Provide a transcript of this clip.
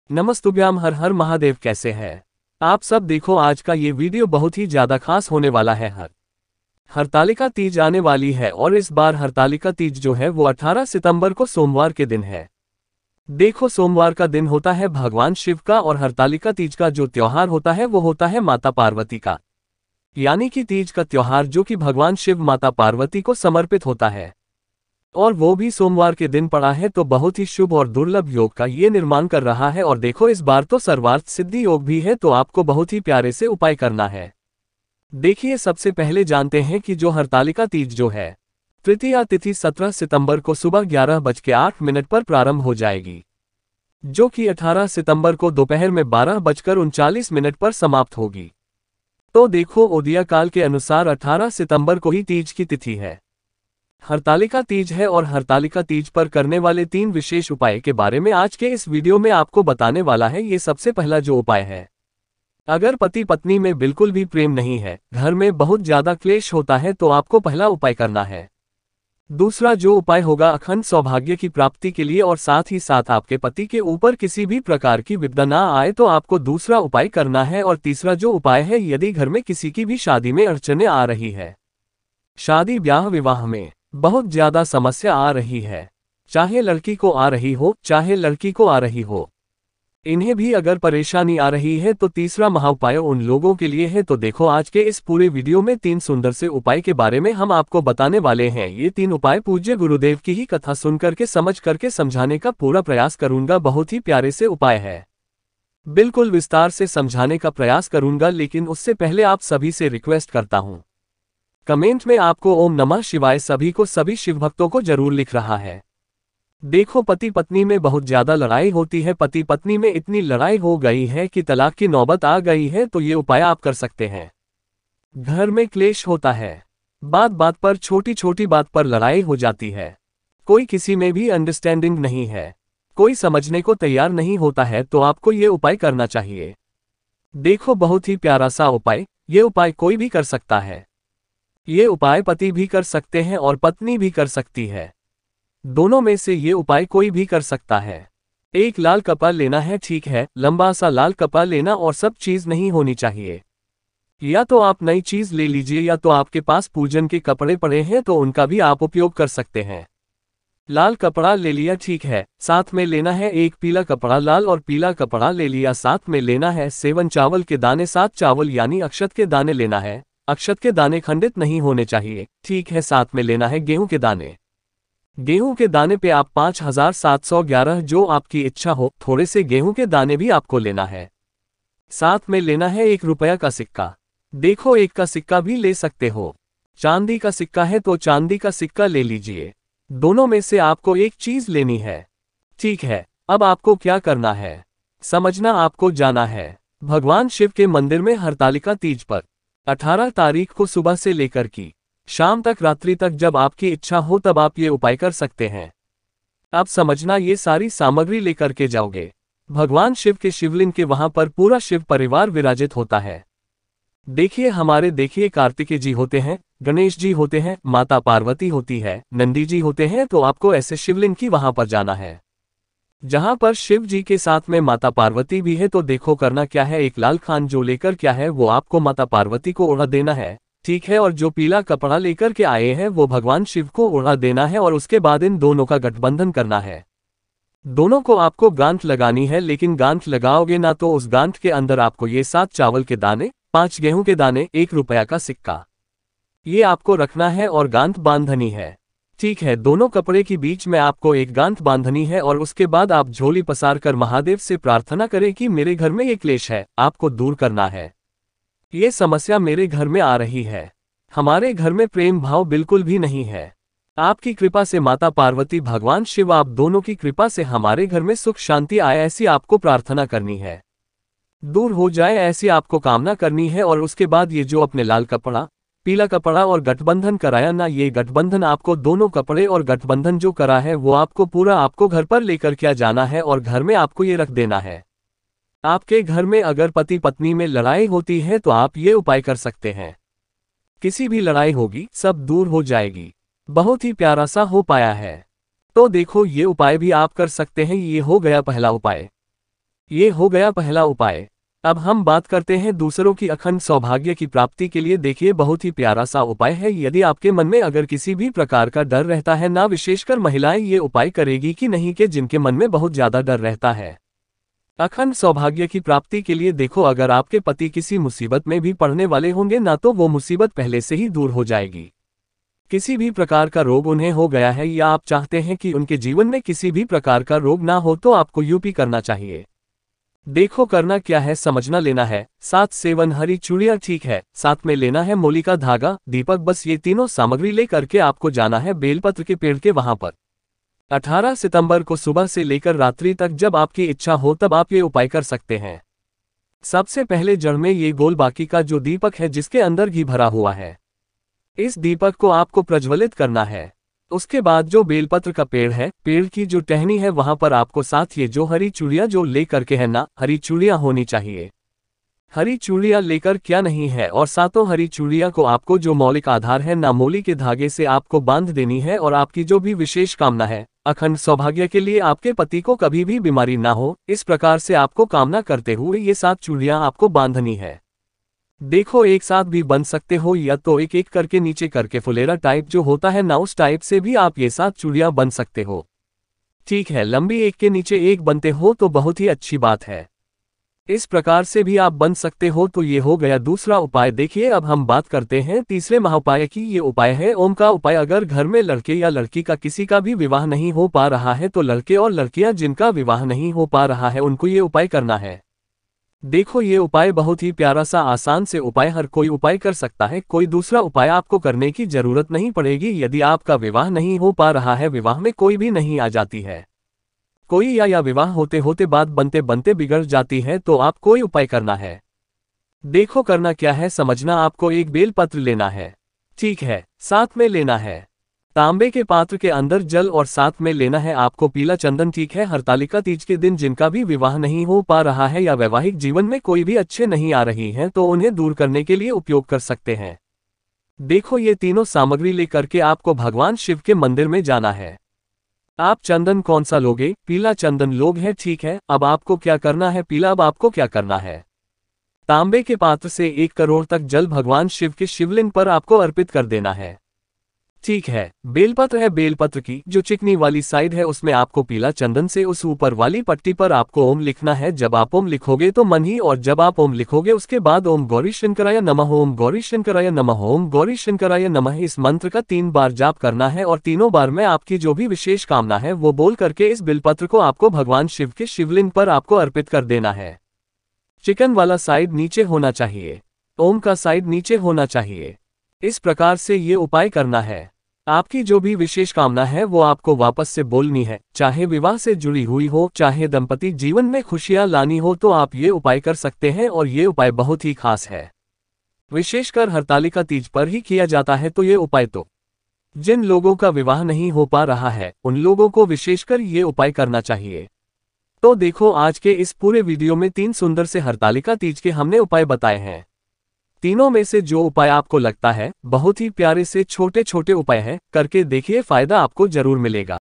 नमस्तुभ्याम, हर हर महादेव। कैसे हैं आप सब। देखो आज का ये वीडियो बहुत ही ज्यादा खास होने वाला है। हरतालिका तीज आने वाली है और इस बार हरतालिका तीज जो है वो 18 सितंबर को सोमवार के दिन है। देखो सोमवार का दिन होता है भगवान शिव का और हरतालिका तीज का जो त्योहार होता है वो होता है माता पार्वती का। यानी कि तीज का त्योहार जो कि भगवान शिव माता पार्वती को समर्पित होता है और वो भी सोमवार के दिन पड़ा है, तो बहुत ही शुभ और दुर्लभ योग का ये निर्माण कर रहा है। और देखो इस बार तो सर्वार्थ सिद्धि योग भी है, तो आपको बहुत ही प्यारे से उपाय करना है। देखिए सबसे पहले जानते हैं कि जो हरतालिका तीज जो है तृतीया तिथि 17 सितंबर को सुबह 11:08 पर प्रारंभ हो जाएगी, जो कि 18 सितंबर को दोपहर में 12:39 पर समाप्त होगी। तो देखो उदय काल के अनुसार 18 सितंबर को ही तीज की तिथि है, हरतालिका तीज है। और हरतालिका तीज पर करने वाले 3 विशेष उपाय के बारे में आज के इस वीडियो में आपको बताने वाला है। ये सबसे पहला जो उपाय है, अगर पति पत्नी में बिल्कुल भी प्रेम नहीं है, घर में बहुत ज्यादा क्लेश होता है, तो आपको पहला उपाय करना है। दूसरा जो उपाय होगा अखंड सौभाग्य की प्राप्ति के लिए और साथ ही साथ आपके पति के ऊपर किसी भी प्रकार की विपदा ना आए, तो आपको दूसरा उपाय करना है। और तीसरा जो उपाय है, यदि घर में किसी की भी शादी में अड़चने आ रही है, शादी ब्याह विवाह में बहुत ज्यादा समस्या आ रही है, चाहे लड़की को आ रही हो चाहे लड़की को आ रही हो, इन्हें भी अगर परेशानी आ रही है, तो तीसरा महाउपाय उन लोगों के लिए है। तो देखो आज के इस पूरे वीडियो में 3 सुंदर से उपाय के बारे में हम आपको बताने वाले हैं। ये 3 उपाय पूज्य गुरुदेव की ही कथा सुन करके समझ करके समझाने का पूरा प्रयास करूंगा। बहुत ही प्यारे से उपाय है, बिल्कुल विस्तार से समझाने का प्रयास करूंगा, लेकिन उससे पहले आप सभी से रिक्वेस्ट करता हूं, कमेंट में आपको ओम नमः शिवाय सभी को, सभी शिव भक्तों को जरूर लिख रहा है। देखो पति पत्नी में बहुत ज्यादा लड़ाई होती है, पति पत्नी में इतनी लड़ाई हो गई है कि तलाक की नौबत आ गई है, तो ये उपाय आप कर सकते हैं। घर में क्लेश होता है, बात बात पर, छोटी छोटी बात पर लड़ाई हो जाती है, कोई किसी में भी अंडरस्टैंडिंग नहीं है, कोई समझने को तैयार नहीं होता है, तो आपको ये उपाय करना चाहिए। देखो बहुत ही प्यारा सा उपाय, ये उपाय कोई भी कर सकता है। ये उपाय पति भी कर सकते हैं और पत्नी भी कर सकती है, दोनों में से ये उपाय कोई भी कर सकता है। एक लाल कपड़ा लेना है, ठीक है, लंबा सा लाल कपड़ा लेना, और सब चीज नहीं होनी चाहिए। या तो आप नई चीज ले लीजिए, या तो आपके पास पूजन के कपड़े पड़े हैं तो उनका भी आप उपयोग कर सकते हैं। लाल कपड़ा ले लिया, ठीक है, साथ में लेना है एक पीला कपड़ा, लाल और पीला कपड़ा ले लिया, साथ में लेना है 7 चावल के दाने, 7 चावल यानी अक्षत के दाने लेना है। अक्षत के दाने खंडित नहीं होने चाहिए, ठीक है। साथ में लेना है गेहूं के दाने, गेहूं के दाने पे आप 5711 जो आपकी इच्छा हो, थोड़े से गेहूं के दाने भी आपको लेना है। साथ में लेना है 1 रुपया का सिक्का, देखो 1 का सिक्का भी ले सकते हो, चांदी का सिक्का है तो चांदी का सिक्का ले लीजिए। दोनों में से आपको एक चीज लेनी है, ठीक है। अब आपको क्या करना है, समझना, आपको जाना है भगवान शिव के मंदिर में हरतालिका तीज पर 18 तारीख को सुबह से लेकर की शाम तक, रात्रि तक, जब आपकी इच्छा हो तब आप ये उपाय कर सकते हैं। अब समझना, ये सारी सामग्री लेकर के जाओगे, भगवान शिव के शिवलिंग के वहां पर पूरा शिव परिवार विराजित होता है। देखिए कार्तिकेय जी होते हैं, गणेश जी होते हैं, माता पार्वती होती है, नंदी जी होते हैं, तो आपको ऐसे शिवलिंग की वहां पर जाना है जहां पर शिव जी के साथ में माता पार्वती भी है। तो देखो करना क्या है, एक लाल खान जो लेकर क्या है वो आपको माता पार्वती को ओढ़ा देना है, ठीक है। और जो पीला कपड़ा लेकर के आए हैं वो भगवान शिव को ओढ़ा देना है। और उसके बाद इन दोनों का गठबंधन करना है, दोनों को आपको गांठ लगानी है। लेकिन गांठ लगाओगे ना तो उस गांठ के अंदर आपको ये 7 चावल के दाने, 5 गेहूं के दाने, 1 रुपया का सिक्का, ये आपको रखना है और गांठ बांधनी है, ठीक है। दोनों कपड़े के बीच में आपको एक गांठ बांधनी है और उसके बाद आप झोली पसार कर महादेव से प्रार्थना करें कि मेरे घर में ये क्लेश है, आपको दूर करना है। ये समस्या मेरे घर में आ रही है, हमारे घर में प्रेम भाव बिल्कुल भी नहीं है, आपकी कृपा से माता पार्वती भगवान शिव आप दोनों की कृपा से हमारे घर में सुख शांति आए, ऐसी आपको प्रार्थना करनी है, दूर हो जाए ऐसी आपको कामना करनी है। और उसके बाद ये जो अपने लाल कपड़ा, पीला कपड़ा और गठबंधन कराया ना, ये गठबंधन आपको दोनों कपड़े और गठबंधन जो करा है वो आपको पूरा आपको घर पर लेकर क्या जाना है और घर में आपको ये रख देना है। आपके घर में अगर पति पत्नी में लड़ाई होती है तो आप ये उपाय कर सकते हैं, किसी भी लड़ाई होगी सब दूर हो जाएगी। बहुत ही प्यारा सा हो पाया है, तो देखो ये उपाय भी आप कर सकते हैं। ये हो गया पहला उपाय। ये हो गया पहला उपाय। अब हम बात करते हैं दूसरों की अखंड सौभाग्य की प्राप्ति के लिए। देखिए बहुत ही प्यारा सा उपाय है। यदि आपके मन में अगर किसी भी प्रकार का डर रहता है ना, विशेषकर महिलाएं ये उपाय करेगी कि नहीं के जिनके मन में बहुत ज्यादा डर रहता है अखंड सौभाग्य की प्राप्ति के लिए, देखो अगर आपके पति किसी मुसीबत में भी पड़ने वाले होंगे ना, तो वो मुसीबत पहले से ही दूर हो जाएगी। किसी भी प्रकार का रोग उन्हें हो गया है या आप चाहते हैं कि उनके जीवन में किसी भी प्रकार का रोग ना हो, तो आपको यूपी करना चाहिए। देखो करना क्या है, समझना लेना है 7 सेवन हरी चूड़ियां, ठीक है, साथ में लेना है मूली का धागा, दीपक, बस ये तीनों सामग्री लेकर के आपको जाना है बेलपत्र के पेड़ के वहां पर। 18 सितंबर को सुबह से लेकर रात्रि तक जब आपकी इच्छा हो तब आप ये उपाय कर सकते हैं। सबसे पहले जड़ में ये गोल बाकी का जो दीपक है जिसके अंदर घी भरा हुआ है, इस दीपक को आपको प्रज्वलित करना है। उसके बाद जो बेलपत्र का पेड़ है, पेड़ की जो टहनी है वहां पर आपको साथ ये जो हरी चूड़ियां जो ले करके है ना, हरी चूड़ियां होनी चाहिए। हरी चूड़ियां लेकर क्या नहीं है, और सातों हरी चूड़ियां को आपको जो मौलिक आधार है ना, मूली के धागे से आपको बांध देनी है। और आपकी जो भी विशेष कामना है अखंड सौभाग्य के लिए, आपके पति को कभी भी बीमारी ना हो, इस प्रकार से आपको कामना करते हुए ये 7 चूड़ियां आपको बांधनी है। देखो एक साथ भी बन सकते हो या तो एक एक करके नीचे करके फुलेरा टाइप जो होता है ना, उस टाइप से भी आप ये 7 चूड़ियां बन सकते हो। ठीक है, लंबी एक के नीचे एक बनते हो तो बहुत ही अच्छी बात है। इस प्रकार से भी आप बन सकते हो। तो ये हो गया दूसरा उपाय। देखिए अब हम बात करते हैं तीसरे महाउपाय की। ये उपाय है ओम का उपाय। अगर घर में लड़के या लड़की का किसी का भी विवाह नहीं हो पा रहा है, तो लड़के और लड़कियां जिनका विवाह नहीं हो पा रहा है उनको ये उपाय करना है। देखो ये उपाय बहुत ही प्यारा सा आसान से उपाय, हर कोई उपाय कर सकता है। कोई दूसरा उपाय आपको करने की जरूरत नहीं पड़ेगी। यदि आपका विवाह नहीं हो पा रहा है, विवाह में कोई भी नहीं आ जाती है, कोई या विवाह होते होते बात बनते बनते बिगड़ जाती है, तो आप कोई उपाय करना है। देखो करना क्या है, समझना, आपको एक बेलपत्र लेना है, ठीक है, साथ में लेना है तांबे के पात्र के अंदर जल, और साथ में लेना है आपको पीला चंदन, ठीक है। हरतालिका तीज के दिन जिनका भी विवाह नहीं हो पा रहा है या वैवाहिक जीवन में कोई भी अच्छे नहीं आ रही हैं, तो उन्हें दूर करने के लिए उपयोग कर सकते हैं। देखो ये तीनों सामग्री लेकर के आपको भगवान शिव के मंदिर में जाना है। आप चंदन कौन सा लोगे? पीला चंदन लोग हैं, ठीक है। अब आपको क्या करना है, पीला, अब आपको क्या करना है, तांबे के पात्र से 1 करोड़ तक जल भगवान शिव के शिवलिंग पर आपको अर्पित कर देना है, ठीक है। बेलपत्र है, बेलपत्र की जो चिकनी वाली साइड है उसमें आपको पीला चंदन से उस ऊपर वाली पट्टी पर आपको ओम लिखना है। जब आप ओम लिखोगे तो मन ही, और जब आप ओम लिखोगे उसके बाद ओम गौरी शंकराय नमः, ओम गौरी शंकराय नमः, ओम गौरी शंकराय नमः, इस मंत्र का 3 बार जाप करना है। और तीनों बार में आपकी जो भी विशेष कामना है वो बोल करके इस बेलपत्र को आपको भगवान शिव के शिवलिंग पर आपको अर्पित कर देना है। चिकन वाला साइड नीचे होना चाहिए, ओम का साइड नीचे होना चाहिए। इस प्रकार से ये उपाय करना है। आपकी जो भी विशेष कामना है वो आपको वापस से बोलनी है, चाहे विवाह से जुड़ी हुई हो, चाहे दंपति जीवन में खुशियां लानी हो, तो आप ये उपाय कर सकते हैं। और ये उपाय बहुत ही खास है, विशेषकर हरतालिका तीज पर ही किया जाता है। तो ये उपाय तो जिन लोगों का विवाह नहीं हो पा रहा है उन लोगों को विशेषकर ये उपाय करना चाहिए। तो देखो आज के इस पूरे वीडियो में 3 सुंदर से हरतालिका तीज के हमने उपाय बताए हैं। तीनों में से जो उपाय आपको लगता है बहुत ही प्यारे से छोटे छोटे उपाय हैं, करके देखिए, फायदा आपको जरूर मिलेगा।